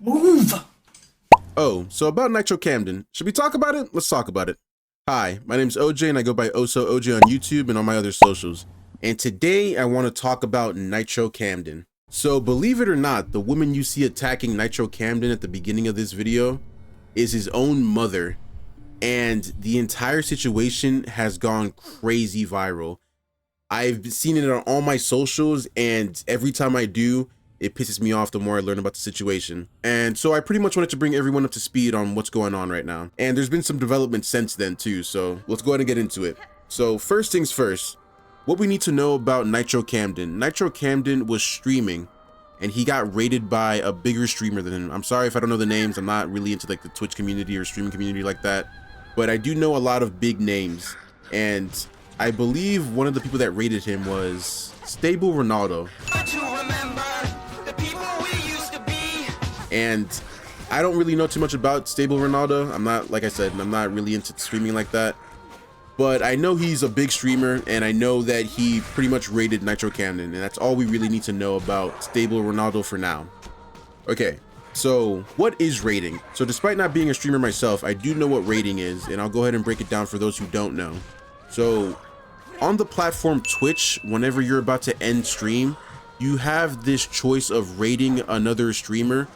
Move! Oh, so about Nitro Camden. Should we talk about it? Let's talk about it. Hi, my name's OJ and I go by OhSoOJ on YouTube and on my other socials. And today I want to talk about Nitro Camden. So believe it or not, the woman you see attacking Nitro Camden at the beginning of this video is his own mother. And the entire situation has gone crazy viral. I've seen it on all my socials, and every time I do, it pisses me off the more I learn about the situation. And so I pretty much wanted to bring everyone up to speed on what's going on right now. And there's been some development since then too, so let's go ahead and get into it. So first things first, what we need to know about Nitro Camden. Nitro Camden was streaming and he got raided by a bigger streamer than him. I'm sorry if I don't know the names. I'm not really into like the Twitch community or streaming community like that, but I do know a lot of big names. And I believe one of the people that raided him was Stable Ronaldo. And I don't really know too much about Stable Ronaldo. I'm not, like I said, I'm not really into streaming like that. But I know he's a big streamer, and I know that he pretty much raided Nitro Camden, and that's all we really need to know about Stable Ronaldo for now. Okay, so what is raiding? So despite not being a streamer myself, I do know what raiding is, and I'll go ahead and break it down for those who don't know. So on the platform Twitch, whenever you're about to end stream, you have this choice of raiding another streamer,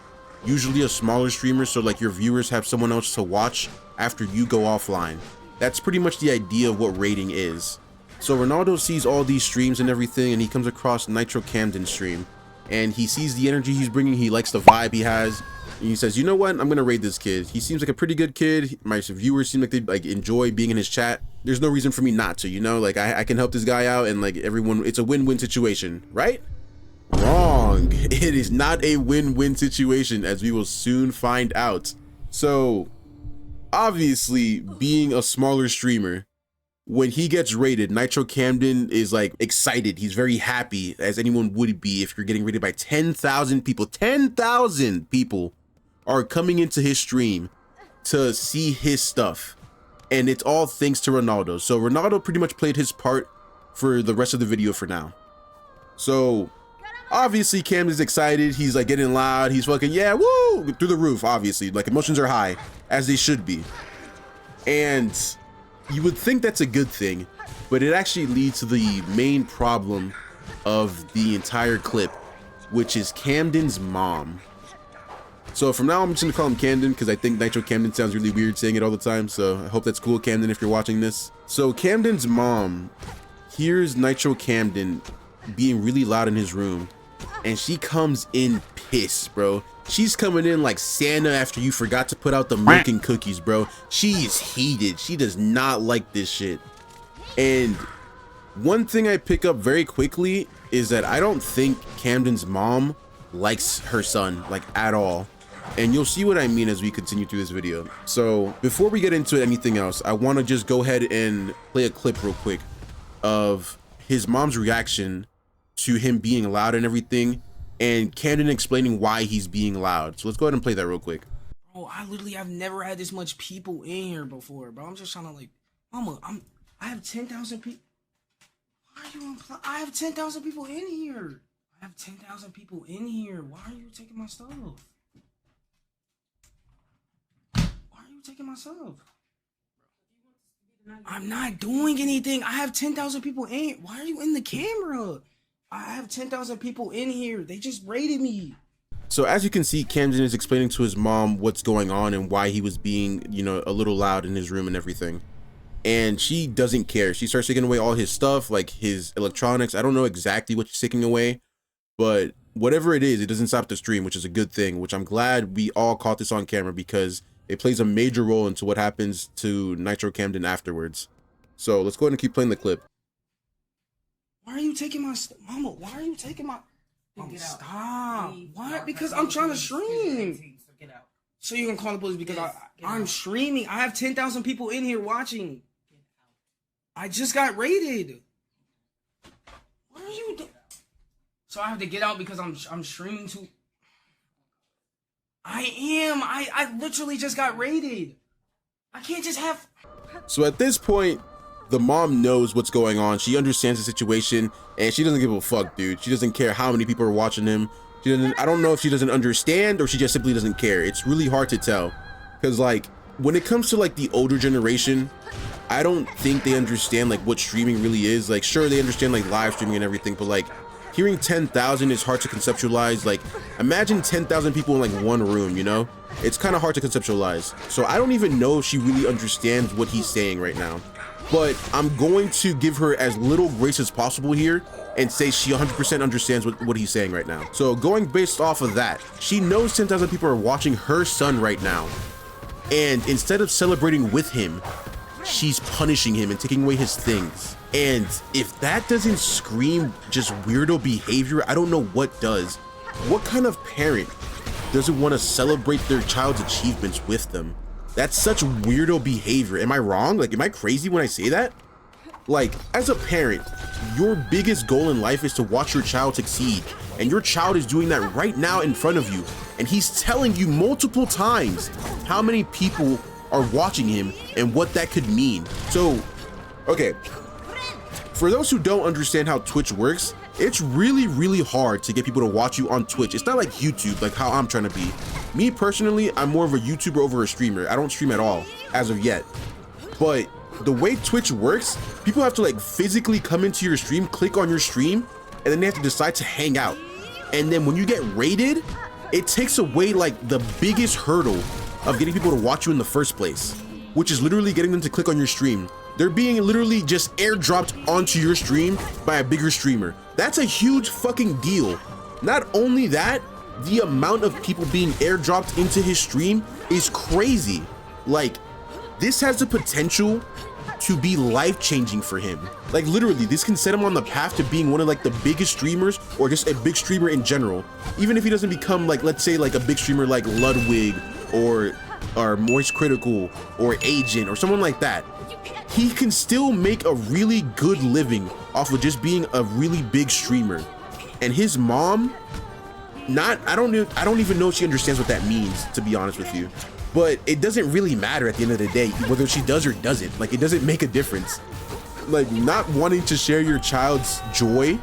usually a smaller streamer, so like your viewers have someone else to watch after you go offline. That's pretty much the idea of what raiding is. So Ronaldo sees all these streams and everything, and he comes across Nitro Camden's stream, and he sees the energy he's bringing, he likes the vibe he has, and he says, you know what, I'm gonna raid this kid. He seems like a pretty good kid. My viewers seem like they like enjoy being in his chat. There's no reason for me not to, you know, like I can help this guy out, and like everyone, it's a win-win situation, right? Wrong. It is not a win-win situation, as we will soon find out. So obviously, being a smaller streamer, when he gets raided, Nitro Camden is like excited. He's very happy, as anyone would be if you're getting raided by 10,000 people. 10,000 people are coming into his stream to see his stuff, and it's all thanks to Ronaldo. So Ronaldo pretty much played his part for the rest of the video for now. So obviously Camden's excited. He's like getting loud. He's fucking, yeah, woo, through the roof. Obviously, like emotions are high, as they should be. And you would think that's a good thing, but it actually leads to the main problem of the entire clip, which is Camden's mom. So from now on, I'm just gonna call him Camden because I think Nitro Camden sounds really weird saying it all the time. So I hope that's cool, Camden, if you're watching this. So Camden's mom hears Nitro Camden being really loud in his room, and she comes in pissed, bro. She's coming in like Santa after you forgot to put out the milk and cookies, bro. She is heated. She does not like this shit. And one thing I pick up very quickly is that I don't think Camden's mom likes her son, like, at all. And you'll see what I mean as we continue through this video. So before we get into anything else, I want to just go ahead and play a clip real quick of his mom's reaction to him being loud and everything, and Camden explaining why he's being loud. So let's go ahead and play that real quick. Bro, I've never had this much people in here before, bro. I'm just trying to like, mama, I have 10,000 people. Why are you I have 10,000 people in here. I have 10,000 people in here. Why are you taking my stuff? Why are you taking my stuff? I'm not doing anything. I have 10,000 people in. Why are you in the camera? I have 10,000 people in here. They just raided me. So as you can see, Camden is explaining to his mom what's going on and why he was being, you know, a little loud in his room and everything. And she doesn't care. She starts taking away all his stuff, like his electronics. I don't know exactly what she's taking away, but whatever it is, it doesn't stop the stream, which is a good thing, which I'm glad we all caught this on camera because it plays a major role into what happens to Nitro Camden afterwards. So let's go ahead and keep playing the clip. Why are you taking my mama? Why are you taking my? Mama, stop! Why? Because I'm trying to stream. So you can call the police because I'm streaming. I have 10,000 people in here watching. I just got raided. What are you doing? So I have to get out because I'm streaming too. I am. I literally just got raided. I can't just have. So at this point, the mom knows what's going on. She understands the situation, and she doesn't give a fuck, dude. She doesn't care how many people are watching him. I don't know if she doesn't understand or she just simply doesn't care. It's really hard to tell. Because like, when it comes to like the older generation, I don't think they understand like what streaming really is. Like, sure, they understand like live streaming and everything, but like hearing 10,000 is hard to conceptualize. Like, imagine 10,000 people in like one room, you know? It's kind of hard to conceptualize. So I don't even know if she really understands what he's saying right now. But I'm going to give her as little grace as possible here and say she 100% understands what he's saying right now. So going based off of that, she knows 10,000 people are watching her son right now. And instead of celebrating with him, she's punishing him and taking away his things. And if that doesn't scream just weirdo behavior, I don't know what does. What kind of parent doesn't want to celebrate their child's achievements with them? That's such weirdo behavior. Am I wrong? Like, am I crazy when I say that? Like, as a parent, your biggest goal in life is to watch your child succeed. And your child is doing that right now in front of you. And he's telling you multiple times how many people are watching him and what that could mean. So, okay. For those who don't understand how Twitch works, it's really, really hard to get people to watch you on Twitch. It's not like YouTube, like how I'm trying to be. Me personally, I'm more of a YouTuber over a streamer. I don't stream at all, as of yet. But the way Twitch works, people have to like physically come into your stream, click on your stream, and then they have to decide to hang out. And then when you get raided, it takes away like the biggest hurdle of getting people to watch you in the first place, which is literally getting them to click on your stream. They're being literally just airdropped onto your stream by a bigger streamer. That's a huge fucking deal. Not only that, the amount of people being airdropped into his stream is crazy. Like, this has the potential to be life-changing for him. Like, literally, this can set him on the path to being one of like the biggest streamers, or just a big streamer in general. Even if he doesn't become like, let's say like a big streamer like Ludwig or Moist Critical or Agent or someone like that, he can still make a really good living off of just being a really big streamer. And his mom, I don't even know if she understands what that means, to be honest with you. But it doesn't really matter at the end of the day, whether she does or doesn't. Like, it doesn't make a difference. Like, not wanting to share your child's joy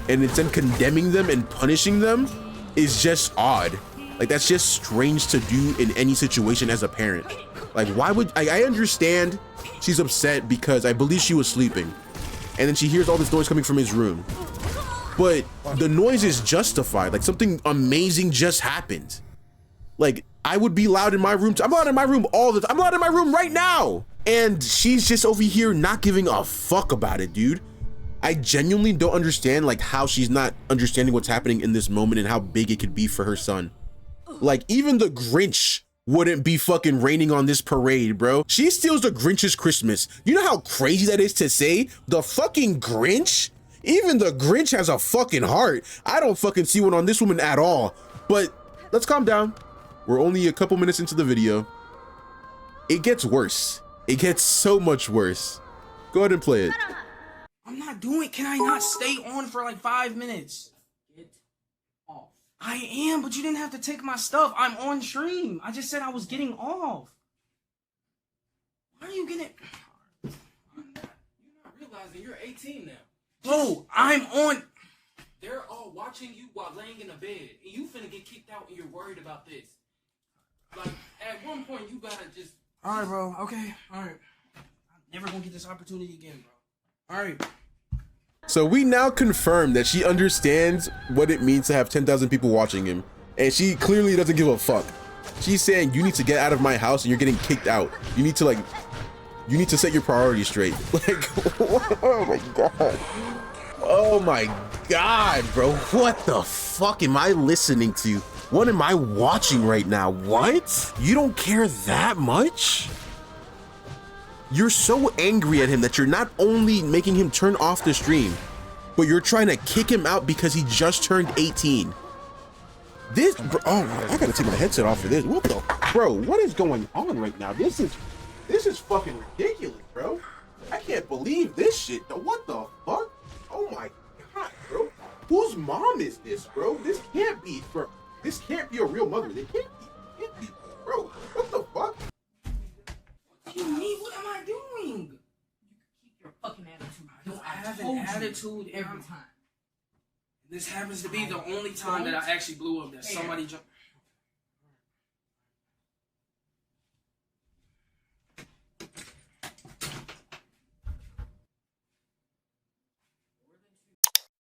and instead condemning them and punishing them is just odd. Like, that's just strange to do in any situation as a parent. Like, why would I understand she's upset because I believe she was sleeping and then she hears all this noise coming from his room, but the noise is justified. Like, something amazing just happened. Like, I would be loud in my room. I'm loud in my room all the time. I'm loud in my room right now. And she's just over here not giving a fuck about it, dude. I genuinely don't understand like how she's not understanding what's happening in this moment and how big it could be for her son. Like, even the Grinch wouldn't be fucking raining on this parade, bro. She steals the Grinch's Christmas. You know how crazy that is to say? The fucking Grinch? Even the Grinch has a fucking heart. I don't fucking see one on this woman at all. But let's calm down. We're only a couple minutes into the video. It gets worse. It gets so much worse. Go ahead and play it. I'm not doing. Can I not stay on for like 5 minutes? Get off. I am, but you didn't have to take my stuff. I'm on stream. I just said I was getting off. Why are you getting? You're not realizing you're 18 now. Bro, I'm on. They're all watching you while laying in a bed, and you finna get kicked out, and you're worried about this. Like, at one point, you gotta just. All right, bro. Okay. All right. I'm never gonna get this opportunity again, bro. All right. So we now confirm that she understands what it means to have 10,000 people watching him, and she clearly doesn't give a fuck. She's saying, you need to get out of my house and you're getting kicked out. You need to set your priorities straight. Like, oh my God. Oh my God, bro. What the fuck am I listening to? What am I watching right now? What? You don't care that much? You're so angry at him that you're not only making him turn off the stream, but you're trying to kick him out because he just turned 18. This, bro, oh, I gotta take my headset off for this. What the, bro, what is going on right now? This is fucking ridiculous, bro. I can't believe this shit. What the fuck? Oh my God, bro. Whose mom is this, bro? This can't be a real mother. It can't be, bro. What the fuck? What do you mean? What am I doing? Keep your fucking attitude. I don't have an attitude every time. This happens to be the only time that I actually blew up that somebody jumped.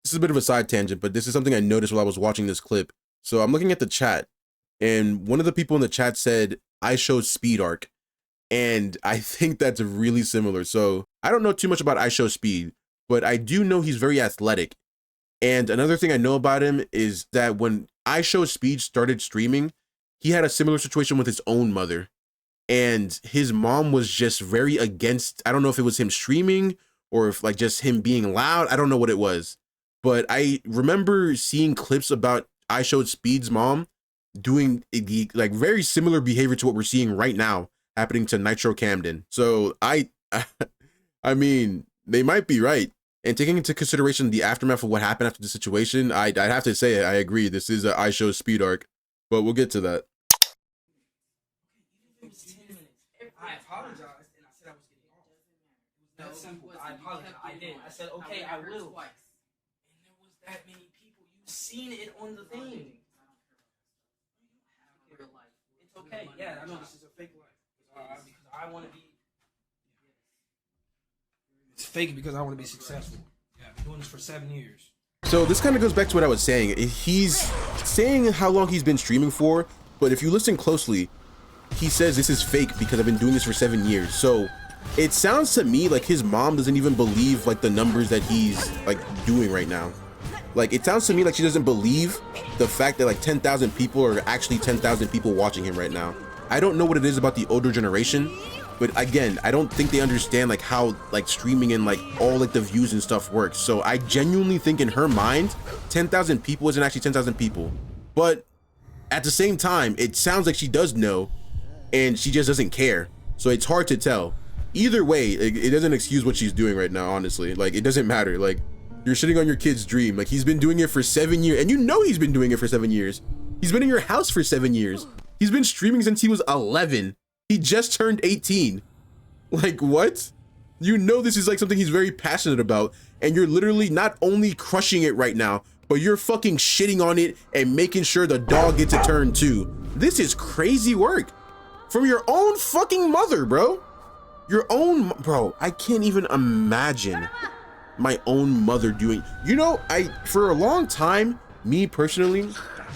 This is a bit of a side tangent, but this is something I noticed while I was watching this clip. So I'm looking at the chat, and one of the people in the chat said, I showed speed arc. And I think that's really similar. So I don't know too much about I Show Speed, but I do know he's very athletic. And another thing I know about him is that when I Show Speed started streaming, he had a similar situation with his own mother. And his mom was just very against, I don't know if it was him streaming or if like just him being loud. I don't know what it was. But I remember seeing clips about I Showed Speed's mom doing like very similar behavior to what we're seeing right now happening to Nitro Camden. So I mean, they might be right. And taking into consideration the aftermath of what happened after the situation, I'd have to say I agree. This is a I Show Speed arc, but we'll get to that. I apologized and I said I was getting off. It was that simple. I apologized. I did. I said, okay, I will. And there was that many people. You've seen it on the thing. It's okay. Yeah, I know this is a fake life. Because I want to be. It's fake because I want to be successful. Yeah, I've been doing this for 7 years. So this kind of goes back to what I was saying. He's saying how long he's been streaming for, but if you listen closely, he says this is fake because I've been doing this for 7 years. So it sounds to me like his mom doesn't even believe like the numbers that he's like doing right now. Like it sounds to me like she doesn't believe the fact that like 10,000 people are actually 10,000 people watching him right now. I don't know what it is about the older generation, but again, I don't think they understand like how like streaming and like all like the views and stuff works. So I genuinely think in her mind, 10,000 people isn't actually 10,000 people. But at the same time, it sounds like she does know and she just doesn't care. So it's hard to tell. Either way, it doesn't excuse what she's doing right now, honestly. Like it doesn't matter. Like you're shitting on your kid's dream. Like he's been doing it for 7 years and you know he's been doing it for 7 years. He's been in your house for 7 years. He's been streaming since he was 11. He just turned 18. Like, what? You know this is like something he's very passionate about, and you're literally not only crushing it right now, but you're fucking shitting on it and making sure the dog gets a turn too. This is crazy work. From your own fucking mother, bro. Your own, bro, I can't even imagine my own mother doing, you know, for a long time, me personally,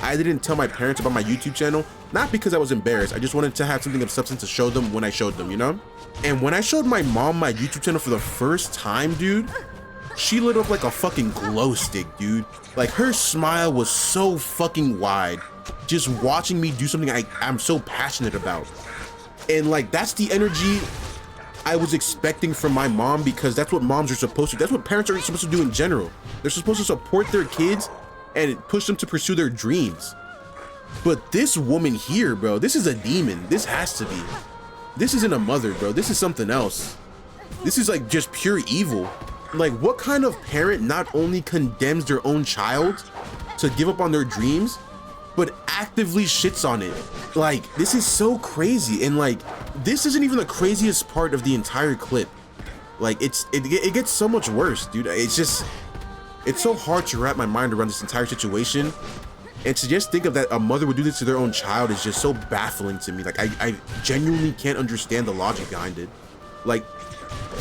I didn't tell my parents about my YouTube channel, not because I was embarrassed. I just wanted to have something of substance to show them when I showed them, you know? And when I showed my mom my YouTube channel for the first time, dude, she lit up like a fucking glow stick, dude. Like her smile was so fucking wide, just watching me do something I'm so passionate about. And like, that's the energy I was expecting from my mom, because that's what moms are supposed to do. That's what parents are supposed to do in general. They're supposed to support their kids and push them to pursue their dreams. But this woman here, bro, this is a demon. This has to be. This isn't a mother, bro. This is something else. This is like just pure evil. Like, what kind of parent not only condemns their own child to give up on their dreams, but actively shits on it? Like, this is so crazy. And like, this isn't even the craziest part of the entire clip. Like, it gets so much worse, dude. It's so hard to wrap my mind around this entire situation. And to just think of that a mother would do this to their own child is just so baffling to me. Like, I genuinely can't understand the logic behind it. Like,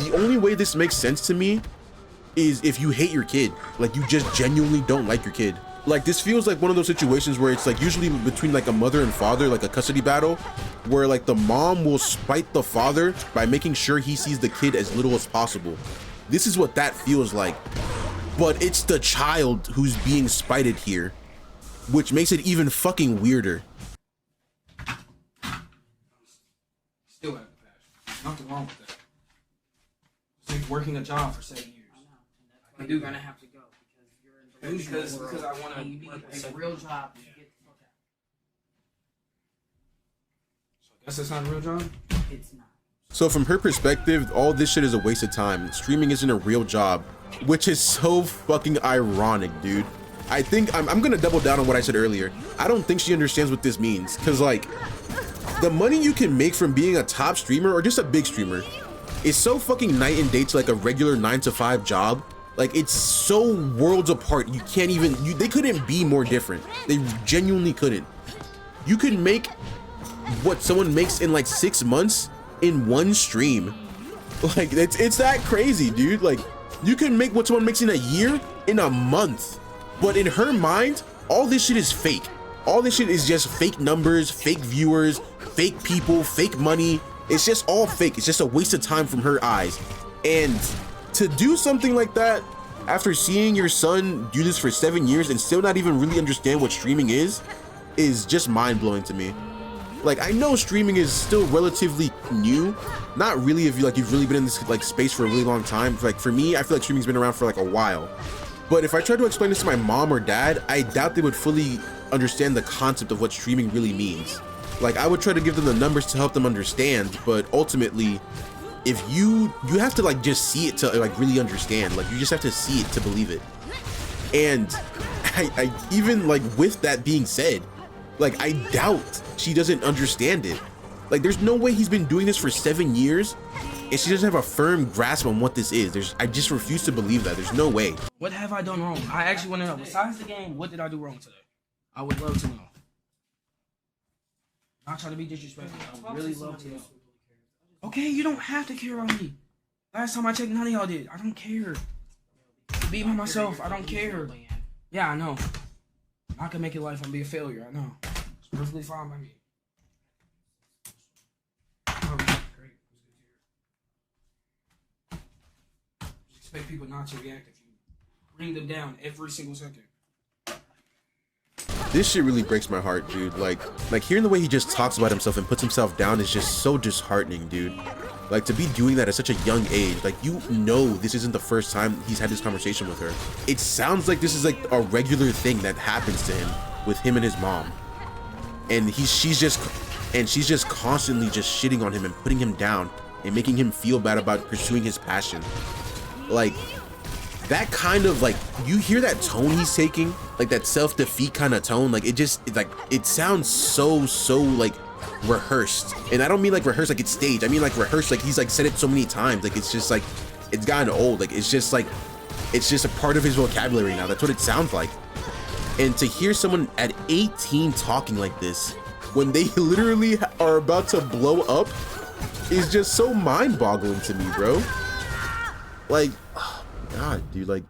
the only way this makes sense to me is if you hate your kid. Like, you just genuinely don't like your kid. Like, this feels like one of those situations where it's like usually between like a mother and father, like a custody battle, where like the mom will spite the father by making sure he sees the kid as little as possible. This is what that feels like. But it's the child who's being spited here, which makes it even fucking weirder. Still have the passion. Nothing wrong with that. It's like working a job for 7 years. I know. You're gonna have to go because you're in the because I want to be a real job. Yeah. Get the fuck out. So I guess it's not a real job. It's not. So from her perspective, all this shit is a waste of time. Streaming isn't a real job, which is so fucking ironic, dude. I think I'm gonna double down on what I said earlier. I don't think she understands what this means, because like, the money you can make from being a top streamer or just a big streamer is so fucking night and day to like a regular 9-to-5 job Like, it's so worlds apart. You can't even, they couldn't be more different. They genuinely couldn't. You could make what someone makes in like 6 months in one stream. Like, it's that crazy, dude. Like, you can make what someone makes in a year in a month. But in her mind, all this shit is fake. All this shit is just fake numbers, fake viewers, fake people, fake money. It's just all fake. It's just a waste of time from her eyes. And to do something like that after seeing your son do this for 7 years and still not even really understand what streaming is just mind-blowing to me. Like, I know streaming is still relatively new, not really if you've really been in this like space for a really long time. Like, for me, I feel like streaming's been around for like a while. But if I tried to explain this to my mom or dad, I doubt they would fully understand the concept of what streaming really means. Like, I would try to give them the numbers to help them understand, but ultimately, if you have to like just see it to like really understand. Like, you just have to see it to believe it. And I even, like, with that being said, like, I doubt she doesn't understand it. Like, there's no way he's been doing this for 7 years and she doesn't have a firm grasp on what this is. I just refuse to believe that. There's no way. What have I done wrong? I actually want to know. Besides the game, what did I do wrong today? I would love to know. Not trying to be disrespectful. I would really love to know. Okay, you don't have to care about me. Last time I checked, none of y'all did. I don't care. Be by myself. I don't care. Yeah, I know. I can make it life and be a failure. I know. It's perfectly fine by me. Great. Just expect people not to react if you bring them down every single second. This shit really breaks my heart, dude. Like hearing the way he just talks about himself and puts himself down is just so disheartening, dude. Like, to be doing that at such a young age, like, you know this isn't the first time he's had this conversation with her. It sounds like this is like a regular thing that happens to him with him and his mom. And she's just constantly just shitting on him and putting him down and making him feel bad about pursuing his passion. Like, that kind of, like, you hear that tone he's taking, like that self-defeat kind of tone, like, it sounds so like rehearsed. And I don't mean like rehearsed like it's staged. I mean like rehearsed like he's like said it so many times, like it's just like it's gotten old. Like, it's just a part of his vocabulary now. That's what it sounds like. And to hear someone at 18 talking like this when they literally are about to blow up is just so mind-boggling to me, bro. Like, oh my god, dude. Like,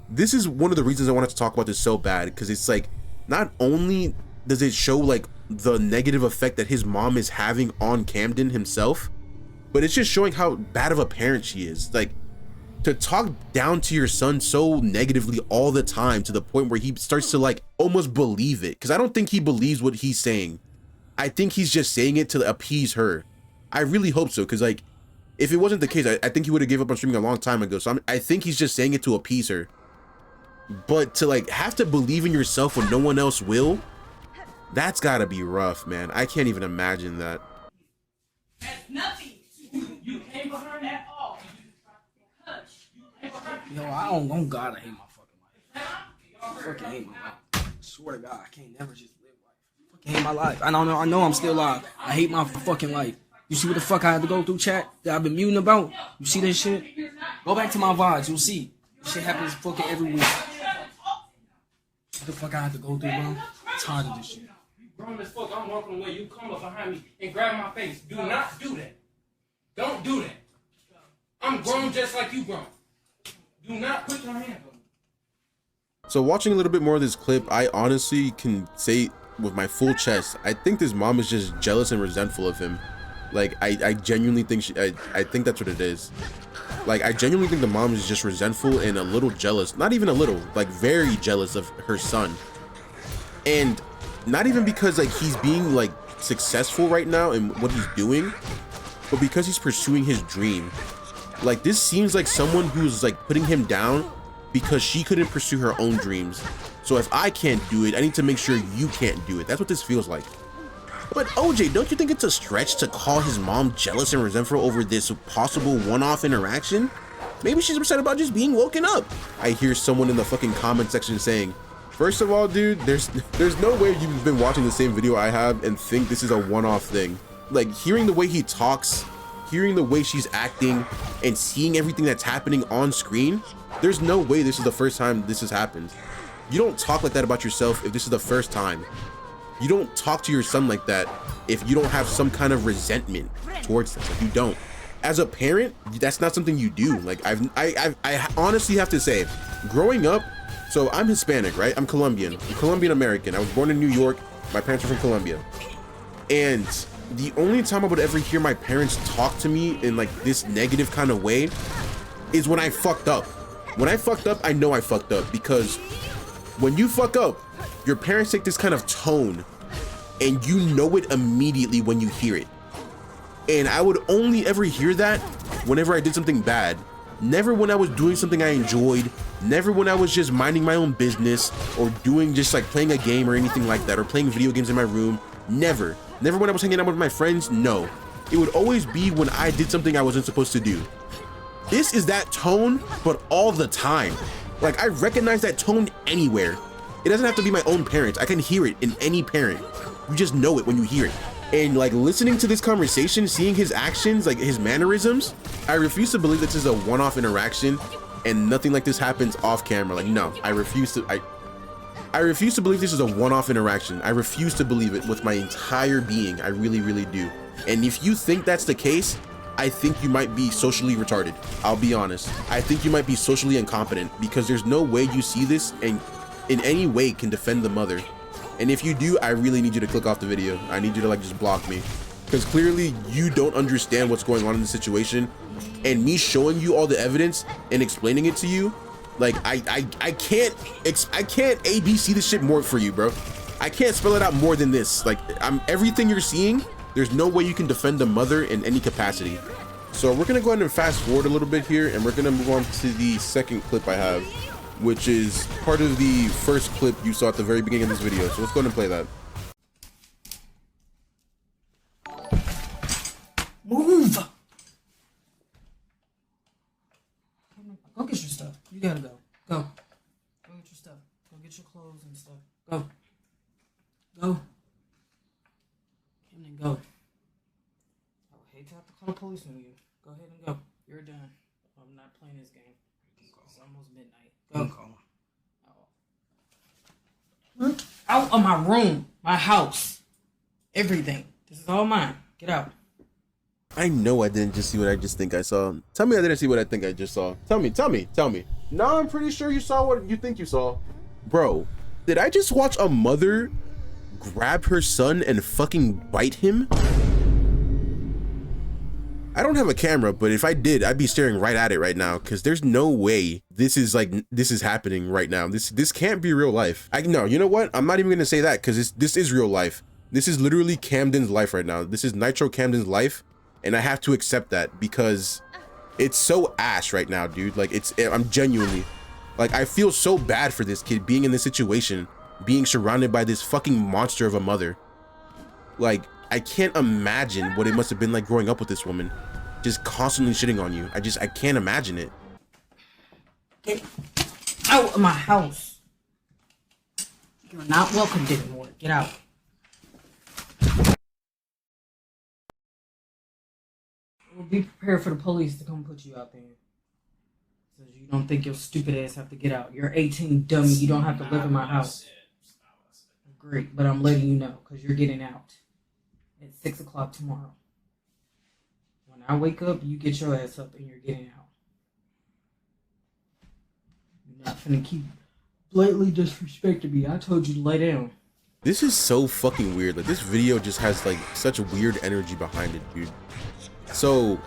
this is one of the reasons I wanted to talk about this so bad, because it's like, not only does it show like the negative effect that his mom is having on Camden himself, but it's just showing how bad of a parent she is. Like, to talk down to your son so negatively all the time to the point where he starts to like almost believe it, because I don't think he believes what he's saying. I think he's just saying it to appease her. I really hope so, because like, if it wasn't the case, I think he would have gave up on streaming a long time ago. So I think he's just saying it to appease her. But to like have to believe in yourself when no one else will, that's gotta be rough, man. I can't even imagine that. That's nothing. You came behind that all. Yo, I don't God, I hate my fucking life. I fucking hate my life. I swear to God, I can't never just live life. I fucking hate my life. I know I'm still alive. I hate my fucking life. You see what the fuck I had to go through, chat, that I've been muting about? You see this shit? Go back to my VODs, you'll see. This shit happens fucking every week. What the fuck I had to go through, bro? I'm tired of this shit. Grown as fuck, I'm walking away. You come up behind me and grab my face. Do not do that. Don't do that. I'm grown just like you grown. Do not put your hand on me. So watching a little bit more of this clip, I honestly can say with my full chest, I think this mom is just jealous and resentful of him. Like, I genuinely think I think that's what it is. Like, I genuinely think the mom is just resentful and a little jealous. Not even a little, like very jealous of her son. And not even because like he's being like successful right now in what he's doing, but because he's pursuing his dream. Like, this seems like someone who's like putting him down because she couldn't pursue her own dreams. So if I can't do it, I need to make sure you can't do it. That's what this feels like. But OJ, don't you think it's a stretch to call his mom jealous and resentful over this possible one-off interaction? Maybe she's upset about just being woken up. I hear someone in the fucking comment section saying, first of all, dude, there's no way you've been watching the same video I have and think this is a one-off thing. Like, hearing the way he talks, hearing the way she's acting and seeing everything that's happening on screen, there's no way this is the first time this has happened. You don't talk like that about yourself if this is the first time. You don't talk to your son like that if you don't have some kind of resentment towards this. Like, you don't. As a parent, that's not something you do. Like, I honestly have to say, growing up, so I'm Hispanic, right? I'm Colombian. I'm Colombian American. I was born in New York. My parents are from Colombia. And the only time I would ever hear my parents talk to me in like this negative kind of way is when I fucked up. When I fucked up, I know I fucked up, because when you fuck up, your parents take this kind of tone and you know it immediately when you hear it. And I would only ever hear that whenever I did something bad. Never when I was doing something I enjoyed. Never when I was just minding my own business or doing just like playing a game or anything like that, or playing video games in my room. Never. Never when I was hanging out with my friends. No. It would always be when I did something I wasn't supposed to do. This is that tone, but all the time. Like, I recognize that tone anywhere. It doesn't have to be my own parents. I can hear it in any parent. You just know it when you hear it. And like, listening to this conversation, seeing his actions, like his mannerisms, I refuse to believe this is a one-off interaction and nothing like this happens off camera. Like, no, I refuse to believe this is a one-off interaction. I refuse to believe it with my entire being. I really, really do. And if you think that's the case, I think you might be socially retarded. I'll be honest. I think you might be socially incompetent, because there's no way you see this and in any way can defend the mother. And if you do, I really need you to click off the video. I need you to like just block me, because clearly you don't understand what's going on in the situation. And me showing you all the evidence and explaining it to you, like I can't ABC this shit more for you, bro. I can't spell it out more than this. Like, everything you're seeing, there's no way you can defend the mother in any capacity. So we're gonna go ahead and fast forward a little bit here, and we're gonna move on to the second clip I have, which is part of the first clip you saw at the very beginning of this video. So let's go ahead and play that. Move! Go get your stuff. You gotta go. Go. Go get your stuff. Go get your clothes and stuff. Go. Go. Camden, go. I would hate to have to call the police on you. Go ahead and go. You're done. I'm not playing this game. It's almost midnight. Go. Out of my room. My house. Everything. This is all mine. Get out. I know I didn't just see what I just think I saw. Tell me I didn't see what I think I just saw. Tell me. No, I'm pretty sure you saw what you think you saw. Bro, did I just watch a mother grab her son and fucking bite him? I don't have a camera, but if I did, I'd be staring right at it right now, because there's no way this is happening right now. This can't be real life. No, you know what? I'm not even gonna say that, because this is real life. This is literally Camden's life right now. This is Nitro Camden's life. And I have to accept that, because it's so ass right now, dude. Like, I'm genuinely, like, I feel so bad for this kid being in this situation, being surrounded by this fucking monster of a mother. Like, I can't imagine what it must have been like growing up with this woman, just constantly shitting on you. I can't imagine it. Get out of my house. You're not welcome anymore. Get out. Well, be prepared for the police to come put you out there. So you don't think your stupid ass have to get out. You're 18, dummy. You don't have to live in my house. Great, but I'm letting you know, because you're getting out at 6 o'clock tomorrow. When I wake up, you get your ass up and you're getting out. You're not finna keep blatantly disrespecting me. I told you to lay down. This is so fucking weird. Like, this video just has like such weird energy behind it, dude. So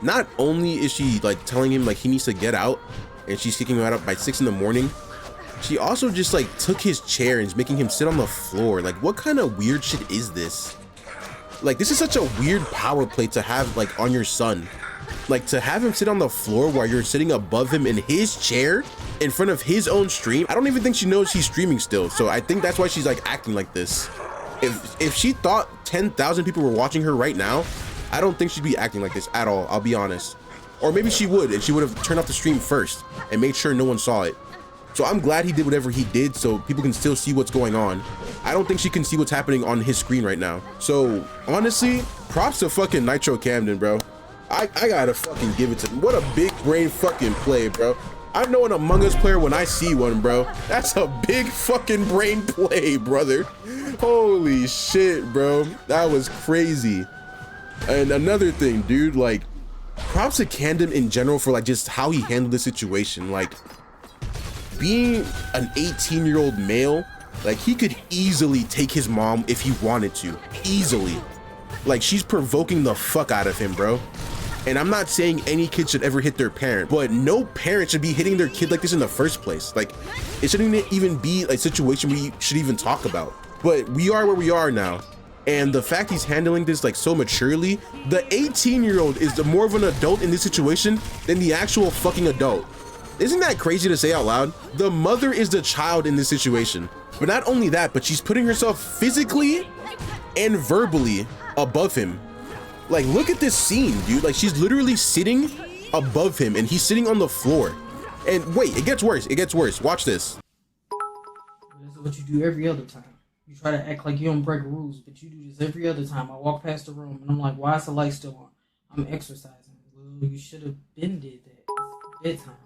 not only is she like telling him like he needs to get out, and she's kicking him out by 6 in the morning, she also just like took his chair and is making him sit on the floor. Like, what kind of weird shit is this? Like, this is such a weird power play to have like on your son. Like, to have him sit on the floor while you're sitting above him in his chair in front of his own stream. I don't even think she knows he's streaming still. So I think that's why she's like acting like this. If she thought 10,000 people were watching her right now, I don't think she'd be acting like this at all, I'll be honest. Or maybe she would, and she would have turned off the stream first and made sure no one saw it. So I'm glad he did whatever he did so people can still see what's going on. I don't think she can see what's happening on his screen right now. So honestly, props to fucking Nitro Camden, bro. I gotta fucking give it to him. What a big brain fucking play, bro. I know an Among Us player when I see one, bro. That's a big fucking brain play, brother. Holy shit, bro. That was crazy. And another thing, dude, like, props to Camden in general for like just how he handled the situation. Like, being an 18-year-old male, like, he could easily take his mom if he wanted to. Easily. Like, she's provoking the fuck out of him, bro. And I'm not saying any kid should ever hit their parent, but no parent should be hitting their kid like this in the first place. Like, it shouldn't even be a situation we should even talk about. But we are where we are now. And the fact he's handling this like so maturely, the 18-year-old is more of an adult in this situation than the actual fucking adult. Isn't that crazy to say out loud? The mother is the child in this situation. But not only that, but she's putting herself physically and verbally above him. Like, look at this scene, dude. Like, she's literally sitting above him and he's sitting on the floor. And wait, it gets worse. It gets worse. Watch this. This is what you do every other time. You try to act like you don't break rules, but you do this every other time. I walk past the room and I'm like, why is the light still on? I'm exercising. Well, you should have been did that. It's bedtime.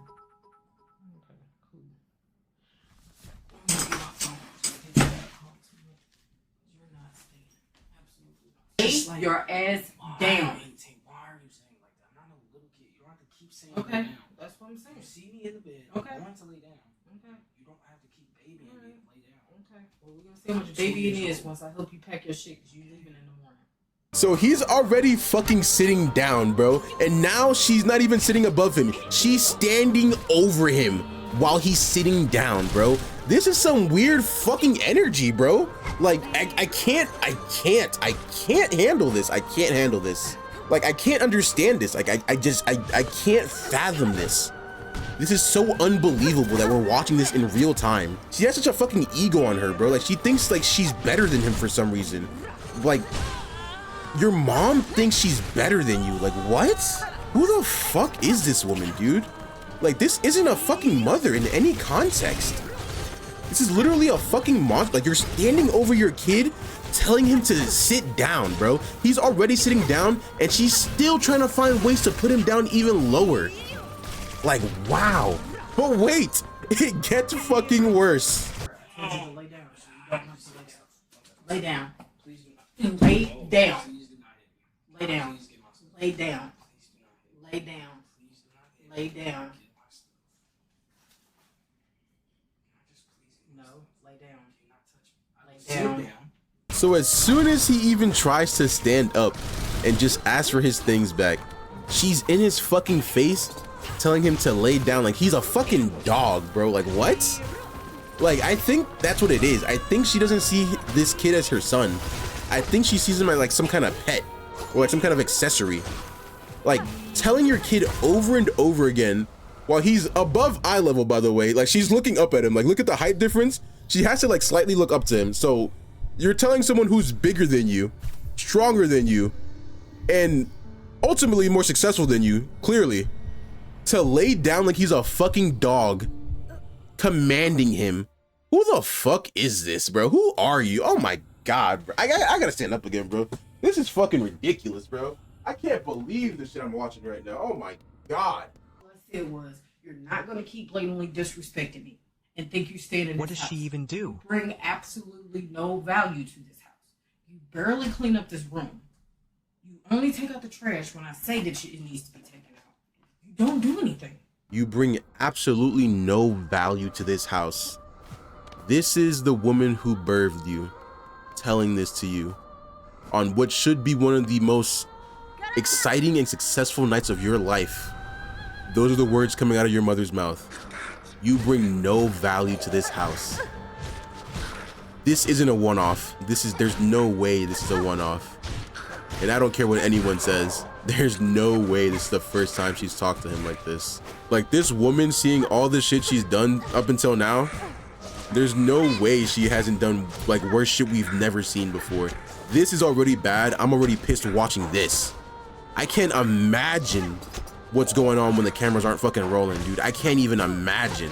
Lay your ass down. Why are you saying like that? I'm not a little kid. You don't have to keep saying Okay. lay down. That's what I'm saying. You see me in the bed. Okay. I want to lay down. Okay. You don't have to keep babying me and lay down. Okay. Well, we're gonna see how much baby it is once I help you pack your shit because you leaving in the morning. So he's already fucking sitting down, bro. And now she's not even sitting above him. She's standing over him while he's sitting down, bro. This is some weird fucking energy, bro. Like, I can't handle this. I can't handle this. Like, I can't understand this. Like, I can't fathom this. This is so unbelievable that we're watching this in real time. She has such a fucking ego on her, bro. Like, she thinks like she's better than him for some reason. Like, your mom thinks she's better than you. Like, what? Who the fuck is this woman, dude? Like, this isn't a fucking mother in any context. This is literally a fucking monster. Like, you're standing over your kid, telling him to sit down, bro. He's already sitting down, and she's still trying to find ways to put him down even lower. Like, wow. But wait, it gets fucking worse. I told you to lay down, so you don't have to lay down. Lay down. Lay down. Lay down. Lay down. Lay down. No, lay down. Lay down. So as soon as he even tries to stand up and just ask for his things back, she's in his fucking face telling him to lay down like he's a fucking dog, bro. Like, what? Like, I think that's what it is. I think she doesn't see this kid as her son. I think she sees him as like some kind of pet or like some kind of accessory. Like, telling your kid over and over again while he's above eye level, by the way. Like, she's looking up at him. Like, look at the height difference. She has to like slightly look up to him. So you're telling someone who's bigger than you, stronger than you, and ultimately more successful than you, clearly, to lay down like he's a fucking dog, commanding him. Who the fuck is this, bro? Who are you? Oh my God, bro. I gotta stand up again, bro. This is fucking ridiculous, bro. I can't believe the shit I'm watching right now. Oh my God. What I said was, you're not going to keep blatantly disrespecting me and think you stand in What this does she house. even do? You bring absolutely no value to this house. You barely clean up this room. You only take out the trash when I say that it needs to be taken out. You don't do anything. You bring absolutely no value to this house. This is the woman who birthed you, telling this to you on what should be one of the most exciting and successful nights of your life. Those are the words coming out of your mother's mouth. You bring no value to this house. This isn't a one-off. There's no way this is a one-off. And I don't care what anyone says. There's no way this is the first time she's talked to him like this. Like, this woman, seeing all the shit she's done up until now, there's no way she hasn't done like worse shit we've never seen before. This is already bad. I'm already pissed watching this. I can't imagine what's going on when the cameras aren't fucking rolling, dude. I can't even imagine.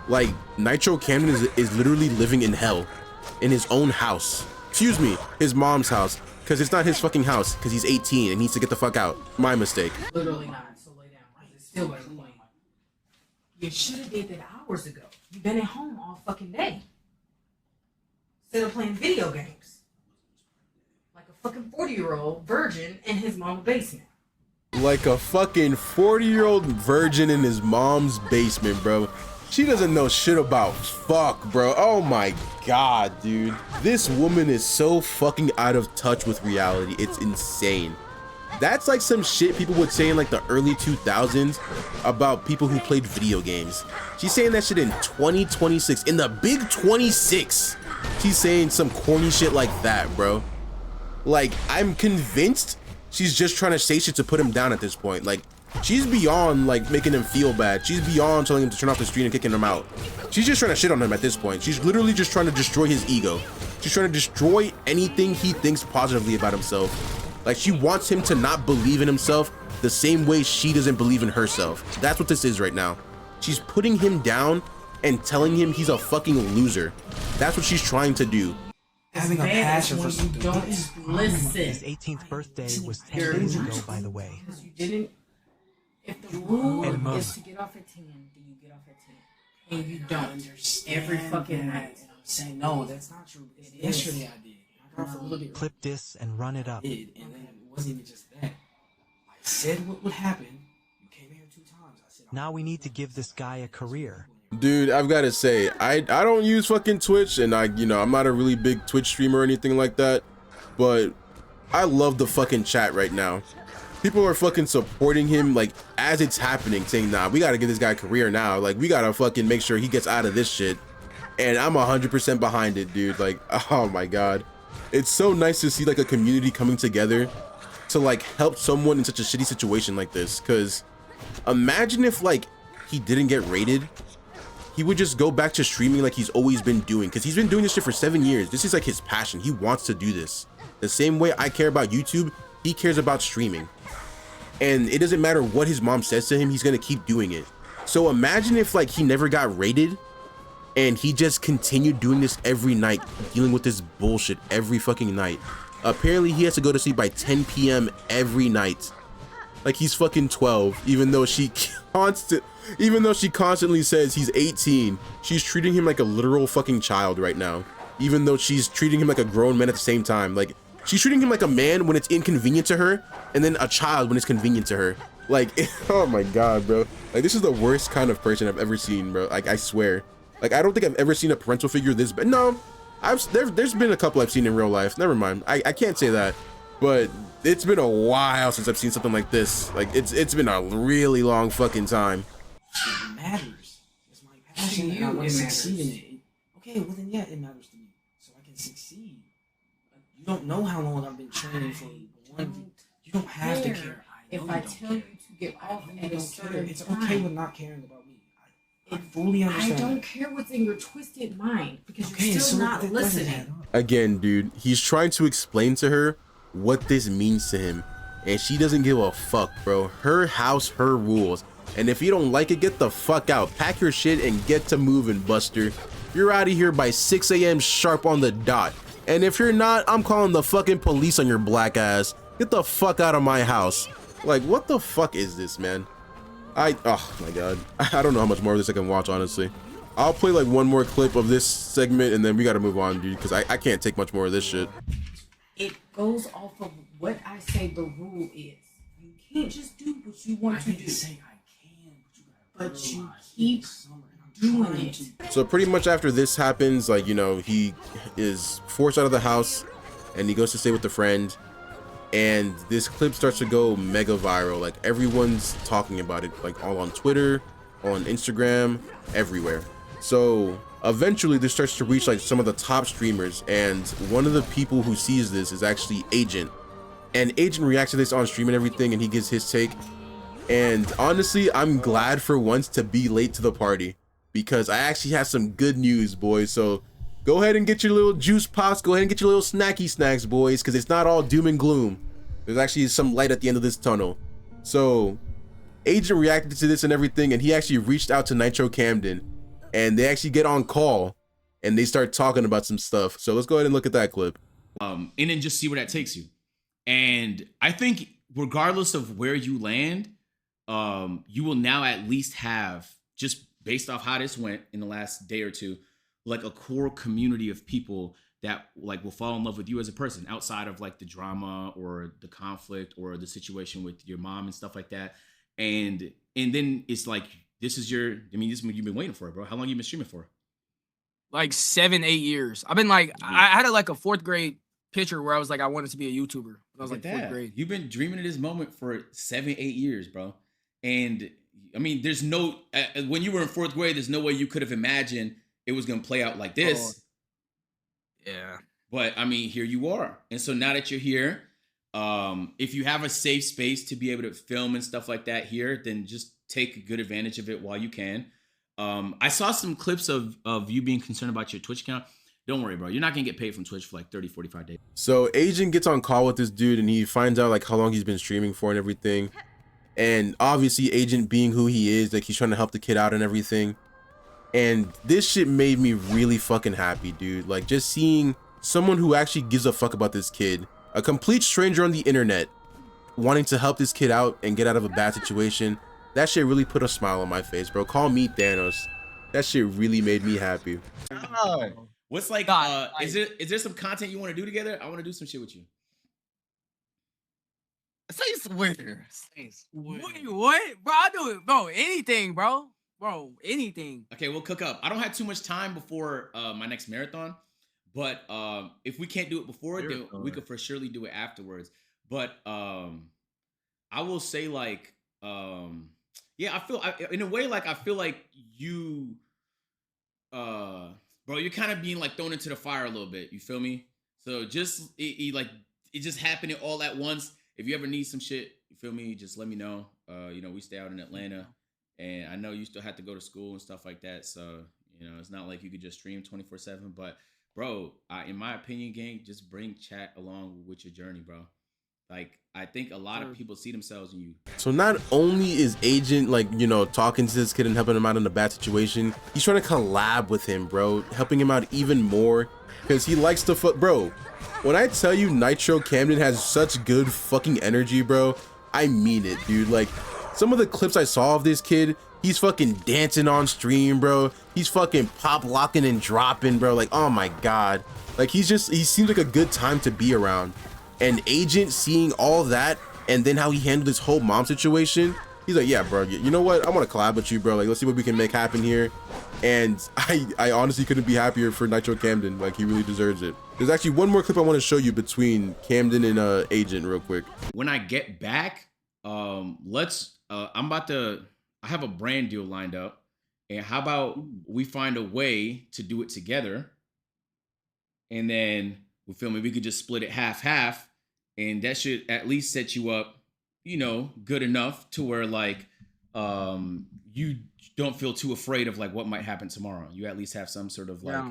Like, Nitro Camden is literally living in hell in his own house. Excuse me, his mom's house. Because it's not his fucking house. Because he's 18 and needs to get the fuck out. My mistake. Literally not. So lay down. It's still clean. You should have did that hours ago. You've been at home all fucking day. Instead of playing video games. Like a fucking 40-year-old virgin in his mom's basement. Like a fucking 40-year-old virgin in his mom's basement, bro. She doesn't know shit about fuck, bro. Oh my god, dude. This woman is so fucking out of touch with reality. It's insane. That's like some shit people would say in like the early 2000s about people who played video games. She's saying that shit in 2026, in the big 26. She's saying some corny shit like that, bro. Like, I'm convinced she's just trying to say shit to put him down at this point. Like, she's beyond like making him feel bad. She's beyond telling him to turn off the stream and kicking him out. She's just trying to shit on him at this point. She's literally just trying to destroy his ego. She's trying to destroy anything he thinks positively about himself. Like, she wants him to not believe in himself the same way she doesn't believe in herself. That's what this is right now. She's putting him down and telling him he's a fucking loser. That's what she's trying to do. Having a passion for something. Don't listen. His 18th birthday was 10 days ago, by the way. Because you didn't. If the rule is to get off at 10, then you get off at 10. And you don't. Every fucking night. And I'm saying, no, that's not true. Yesterday I did. I got off a little bit. Clip this and run it up. And then it wasn't even just that. I said what would happen. You came here 2 times. I said, Now we need to give this guy a career. Dude, I've got to say, I don't use fucking Twitch, and I'm not a really big Twitch streamer or anything like that, but I love the fucking chat right now. People are fucking supporting him, like, as it's happening, saying, nah, we got to give this guy a career now. Like, we got to fucking make sure he gets out of this shit. And I'm 100% behind it, dude. Like, oh my god. It's so nice to see, like, a community coming together to, like, help someone in such a shitty situation like this. Because imagine if, like, he didn't get raided. He would just go back to streaming like he's always been doing, because he's been doing this shit for 7 years. This is like his passion. He wants to do this. The same way I care about YouTube, he cares about streaming. And it doesn't matter what his mom says to him, he's gonna keep doing it. So imagine if like he never got raided and he just continued doing this every night, dealing with this bullshit every fucking night. Apparently he has to go to sleep by 10 p.m. every night. Like he's fucking 12, even though she constantly says he's 18. She's treating him like a literal fucking child right now, even though she's treating him like a grown man at the same time. Like, she's treating him like a man when it's inconvenient to her, and then a child when it's convenient to her. Like, oh my god, bro. Like, this is the worst kind of person I've ever seen, bro. Like, I swear. Like, I don't think I've ever seen a parental figure this bad. No, there's been a couple I've seen in real life. Never mind. I can't say that, but it's been a while since I've seen something like this. Like, it's been a really long fucking time. It matters. It's my passion, and I want to succeed in it. Okay, well then, yeah, it matters to me, so I can succeed. You don't know how long I've been training for one. You don't have to care. If I tell you to get off at a certain it's time, okay with not caring about me. I fully understand. I don't care what's in your twisted mind, because Okay, you're still so not that doesn't listening. add up. Again, dude, he's trying to explain to her what this means to him, and she doesn't give a fuck, bro. Her house, her rules. And if you don't like it, get the fuck out. Pack your shit and get to moving, Buster. You're out of here by 6 a.m. sharp on the dot. And if you're not, I'm calling the fucking police on your black ass. Get the fuck out of my house. Like, what the fuck is this, man? Oh my god. I don't know how much more of this I can watch, honestly. I'll play like one more clip of this segment and then we gotta move on, dude, because I can't take much more of this shit. It goes off of what I say the rule is. You can't just do what you want to do. But you keep doing it. So pretty much after this happens, like, you know, he is forced out of the house and he goes to stay with a friend, and this clip starts to go mega viral. Like, everyone's talking about it, like all on Twitter, on Instagram, everywhere. So eventually this starts to reach like some of the top streamers, and one of the people who sees this is actually Agent, and Agent reacts to this on stream and everything, and he gives his take. And honestly, I'm glad for once to be late to the party, because I actually have some good news, boys. So go ahead and get your little juice pops, go ahead and get your little snacky snacks, boys, because it's not all doom and gloom. There's actually some light at the end of this tunnel. So Agent reacted to this and everything, and he actually reached out to Nitro Camden, and they actually get on call and they start talking about some stuff. So let's go ahead and look at that clip. and then just see where that takes you. And I think regardless of where you land, you will now at least have, just based off how this went in the last day or two, like a core community of people that like will fall in love with you as a person outside of like the drama or the conflict or the situation with your mom and stuff like that. And then it's like, this is what you've been waiting for, bro. How long you been streaming for? Like 7-8 years. I've been like, I had like a 4th grade picture where I was like, I wanted to be a YouTuber when I was like 4th grade. You've been dreaming of this moment for 7-8 years, bro. And I mean, there's no, when you were in 4th grade, there's no way you could have imagined it was going to play out like this. Yeah. But I mean, here you are. And so now that you're here, if you have a safe space to be able to film and stuff like that here, then just take good advantage of it while you can. I saw some clips of you being concerned about your Twitch account. Don't worry, bro. You're not going to get paid from Twitch for like 30, 45 days. So Agent gets on call with this dude and he finds out like how long he's been streaming for and everything. And obviously Agent being who he is, like he's trying to help the kid out and everything. And this shit made me really fucking happy, dude. Like just seeing someone who actually gives a fuck about this kid, a complete stranger on the internet, wanting to help this kid out and get out of a bad situation. That shit really put a smile on my face, bro. Call me Thanos. That shit really made me happy. What's like, is there some content you want to do together? I want to do some shit with you. Say swear. Wait, what? Bro, I'll do it. Bro, anything, bro. Bro, anything. Okay, we'll cook up. I don't have too much time before my next marathon, but if we can't do it before, then we could for surely do it afterwards. But I will say like, yeah, I feel in a way like I feel like you, bro, you're kind of being like thrown into the fire a little bit. You feel me? So just it just happening all at once. If you ever need some shit, you feel me? Just let me know. You know, we stay out in Atlanta. And I know you still have to go to school and stuff like that. So, you know, it's not like you could just stream 24/7. But, bro, in my opinion, gang, just bring chat along with your journey, bro. Like, I think a lot of people see themselves in you. So not only is Agent, like, you know, talking to this kid and helping him out in a bad situation, he's trying to collab with him, bro. Helping him out even more. Because he likes to bro, when I tell you Nitro Camden has such good fucking energy, bro, I mean it, dude. Like, some of the clips I saw of this kid, he's fucking dancing on stream, bro. He's fucking pop locking and dropping, bro. Like, oh my God. Like, he seems like a good time to be around. And Agent seeing all that and then how he handled this whole mom situation, he's like, yeah, bro, you know what? I want to collab with you, bro. Like, let's see what we can make happen here. And I honestly couldn't be happier for Nitro Camden. Like, he really deserves it. There's actually one more clip I want to show you between Camden and Agent real quick. When I get back, I have a brand deal lined up, and how about we find a way to do it together, and then we feel me, we could just split it half, and that should at least set you up, you know, good enough to where like you don't feel too afraid of like what might happen tomorrow. You at least have some sort of like,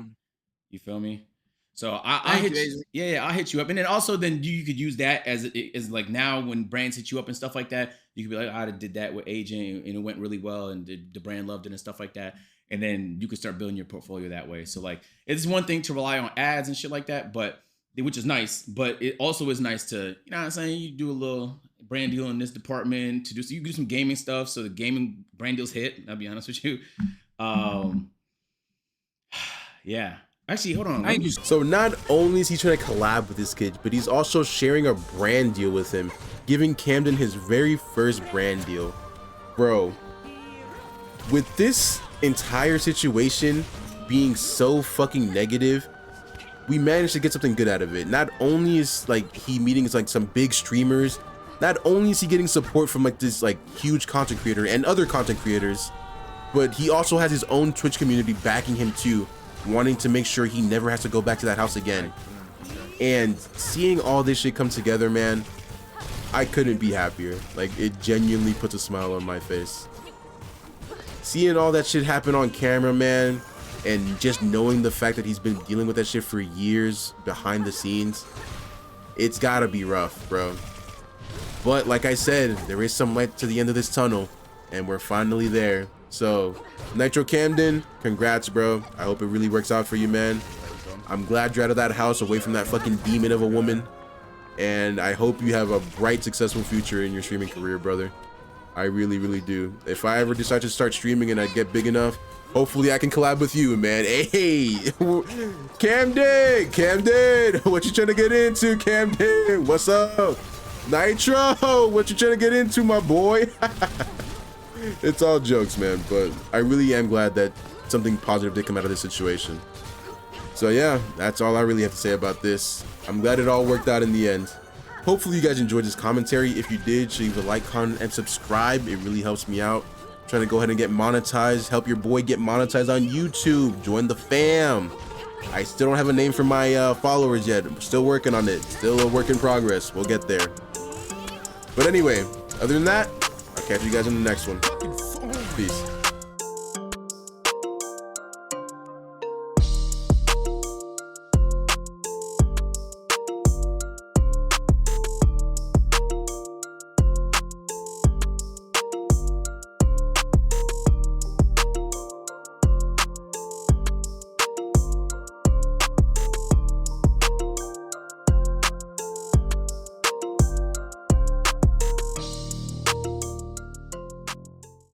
you feel me? So I hit you, I'll hit you up, and then also then you could use that as like now when brands hit you up and stuff like that, you could be like, I did that with Agent and it went really well and the brand loved it and stuff like that, and then you could start building your portfolio that way. So like it's one thing to rely on ads and shit like that, but which is nice, but it also is nice to, you know what I'm saying, you do a little brand deal in this department to do, so you can do some gaming stuff, so the gaming brand deals hit. I'll be honest with you. Yeah. Actually, hold on. So not only is he trying to collab with this kid, but he's also sharing a brand deal with him, giving Camden his very first brand deal. Bro, with this entire situation being so fucking negative, we managed to get something good out of it. Not only is like he meeting like some big streamers, not only is he getting support from like this like huge content creator and other content creators, but he also has his own Twitch community backing him too, wanting to make sure he never has to go back to that house again. And seeing all this shit come together, man, I couldn't be happier. Like, it genuinely puts a smile on my face. Seeing all that shit happen on camera, man, and just knowing the fact that he's been dealing with that shit for years behind the scenes, it's gotta be rough, bro. But like I said, there is some light to the end of this tunnel, and we're finally there. So Nitro Camden, congrats, bro. I hope it really works out for you, man. I'm glad you're out of that house, away from that fucking demon of a woman. And I hope you have a bright, successful future in your streaming career, brother. I really, really do. If I ever decide to start streaming and I get big enough, hopefully I can collab with you, man. Hey, Camden, what you trying to get into, Camden? What's up? Nitro, what you trying to get into, my boy? It's all jokes, man, but I really am glad that something positive did come out of this situation. So yeah, that's all I really have to say about this. I'm glad it all worked out in the end. Hopefully you guys enjoyed this commentary. If you did, leave a like, comment, and subscribe. It really helps me out. I'm trying to go ahead and get monetized. Help your boy get monetized on YouTube. Join the fam. I still don't have a name for my followers yet. I'm still working on it. Still a work in progress. We'll get there. But anyway, other than that, I'll catch you guys in the next one. Peace.